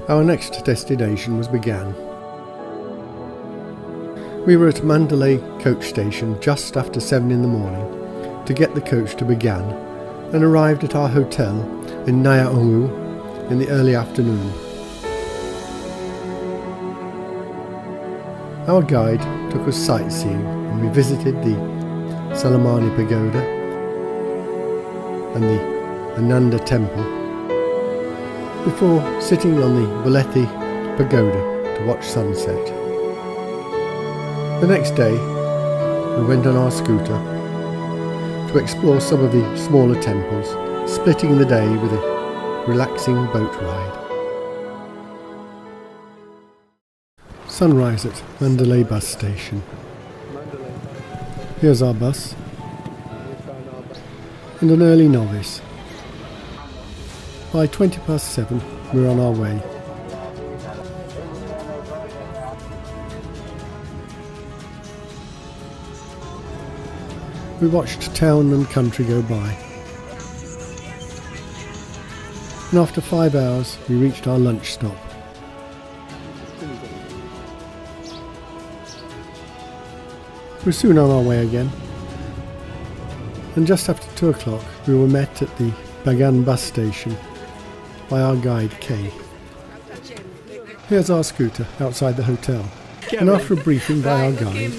Our next destination was Bagan. We were at Mandalay coach station just after 7 in the morning to get the coach to Bagan and arrived at our hotel in Ayarwaddy in the early afternoon. Our guide took us sightseeing and we visited the Salamani Pagoda and the Ananda Temple before sitting on the Bulethi Pagoda to watch sunset. The next day we went on our scooter to explore some of the smaller temples, splitting the day with a relaxing boat ride. Sunrise at Mandalay bus station. Here's our bus and an early novice. By 7:20 we're on our way. We watched town and country go by. And after 5 hours we reached our lunch stop. We're soon on our way again, and just after 2 o'clock we were met at the Bagan bus station by our guide Kay. Here's our scooter outside the hotel, and after a briefing by our guide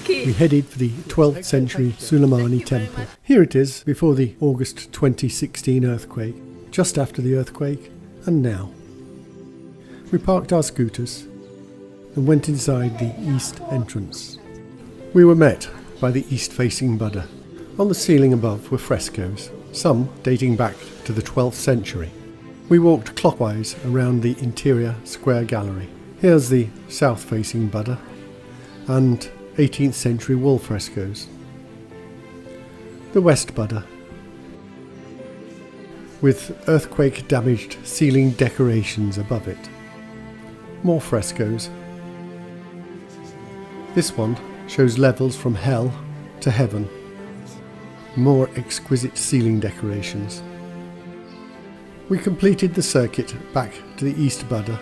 we headed for the 12th century Salamani Temple. Here it is before the August 2016 earthquake, just after the earthquake, and now. We parked our scooters and went inside the east entrance. We were met by the east-facing Buddha. On the ceiling above were frescoes, some dating back to the 12th century. We walked clockwise around the interior square gallery. Here's the south-facing Buddha and 18th century wall frescoes. The West Buddha, with earthquake-damaged ceiling decorations above it. More frescoes. This one shows levels from hell to heaven. More exquisite ceiling decorations. We completed the circuit back to the East Buddha,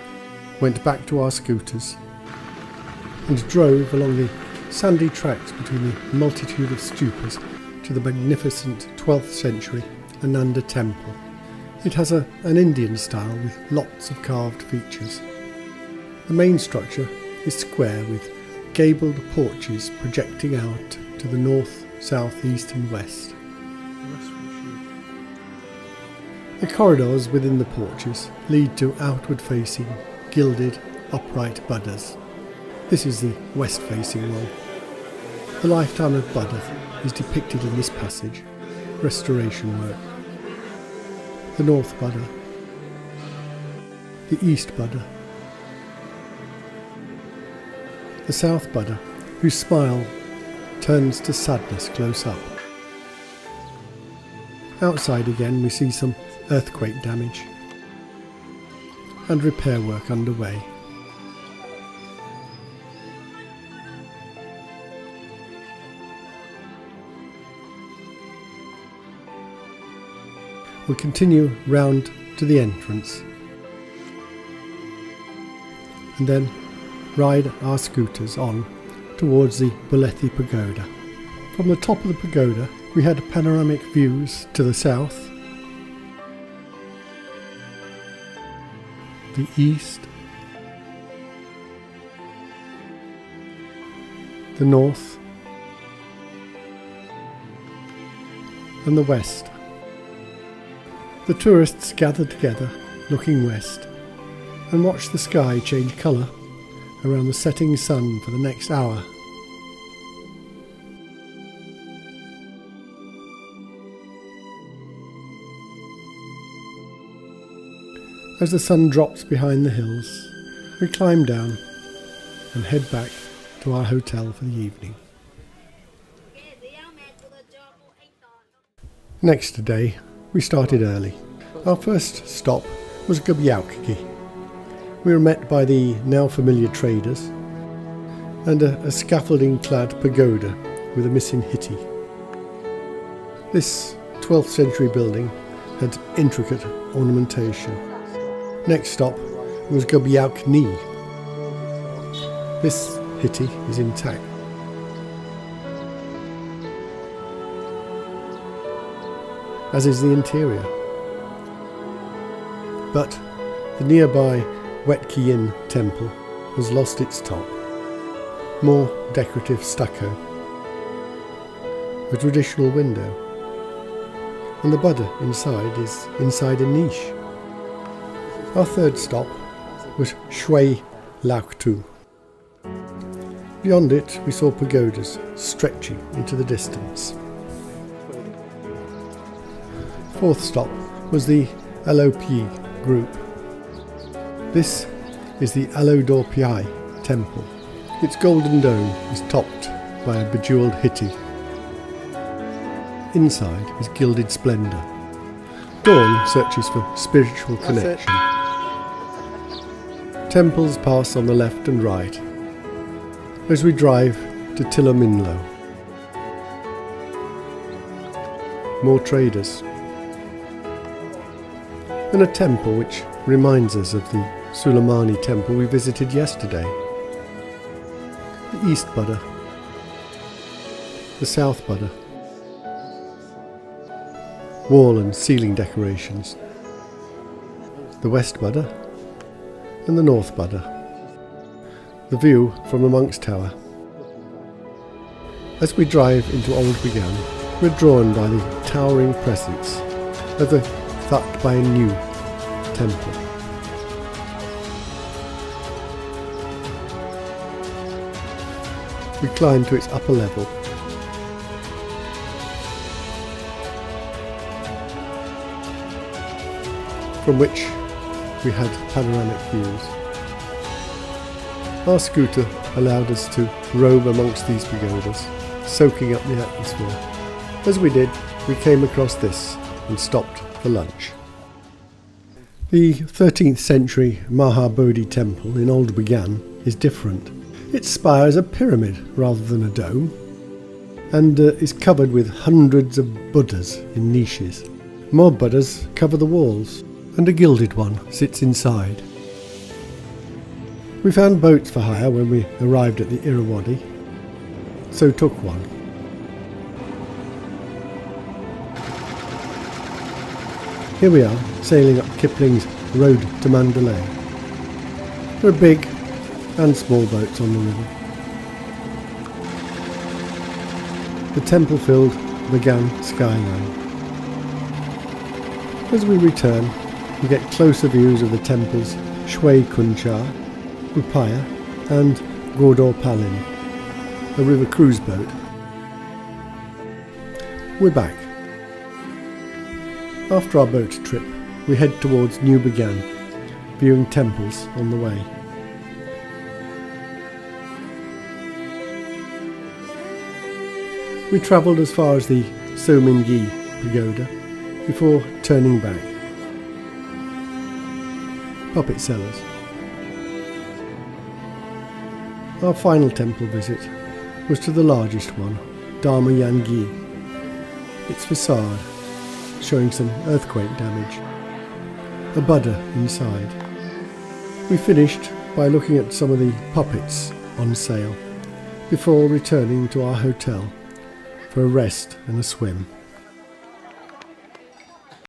went back to our scooters, and drove along the sandy tracks between the multitude of stupas to the magnificent 12th century Ananda Temple. It has an Indian style with lots of carved features. The main structure is square with gabled porches projecting out to the north, south, east and west. The corridors within the porches lead to outward-facing, gilded, upright Buddhas. This is the west-facing one. The lifetime of Buddha is depicted in this passage, restoration work. The North Buddha, the East Buddha, the South Buddha, whose smile turns to sadness close up. Outside again we see some earthquake damage and repair work underway. We'll continue round to the entrance and then ride our scooters on towards the Bulethi Pagoda. From the top of the pagoda we had panoramic views to the south, the east, the north and the west. The tourists gathered together looking west and watched the sky change colour around the setting sun for the next hour. As the sun drops behind the hills, we climb down and head back to our hotel for the evening. Next day, we started early. Our first stop was Bulethi. We were met by the now familiar traders and a scaffolding-clad pagoda with a missing hitti. This 12th century building had intricate ornamentation. Next stop was Gubiauk Ni. This Hitti is intact. As is the interior. But the nearby Wat Kiyin temple has lost its top. More decorative stucco. A traditional window. And the Buddha inside is inside a niche. Our third stop was Shui Lauktu. Beyond it we saw pagodas stretching into the distance. Fourth stop was the Alopi group. This is the Alodorpiai temple. Its golden dome is topped by a bejewelled Hitti. Inside is gilded splendour. Dawn searches for spiritual connection. Temples pass on the left and right as we drive to Tilominlo. More traders. And a temple which reminds us of the Salamani Temple we visited yesterday. The East Buddha. The South Buddha. Wall and ceiling decorations. The West Buddha and the North Buddha. The view from the Monk's Tower. As we drive into Old Bagan, we're drawn by the towering presence of the That by a New temple. We climb to its upper level. From which we had panoramic views. Our scooter allowed us to roam amongst these pagodas, soaking up the atmosphere. As we did, we came across this and stopped for lunch. The 13th century Mahabodhi temple in Old Bagan is different. Its spire is a pyramid rather than a dome, and is covered with hundreds of Buddhas in niches. More Buddhas cover the walls, and a gilded one sits inside. We found boats for hire when we arrived at the Ayarwaddy, so took one. Here we are, sailing up Kipling's Road to Mandalay. There are big and small boats on the river. The temple-filled Bagan skyline. As we return, we get closer views of the temples Shui Kuncha, Upaya and Godor Palin, a river cruise boat. We're back. After our boat trip, we head towards New Bagan, viewing temples on the way. We travelled as far as the Somingi Pagoda before turning back. Puppet sellers. Our final temple visit was to the largest one, Dharma Yangi. Its facade showing some earthquake damage. A Buddha inside. We finished by looking at some of the puppets on sale before returning to our hotel for a rest and a swim.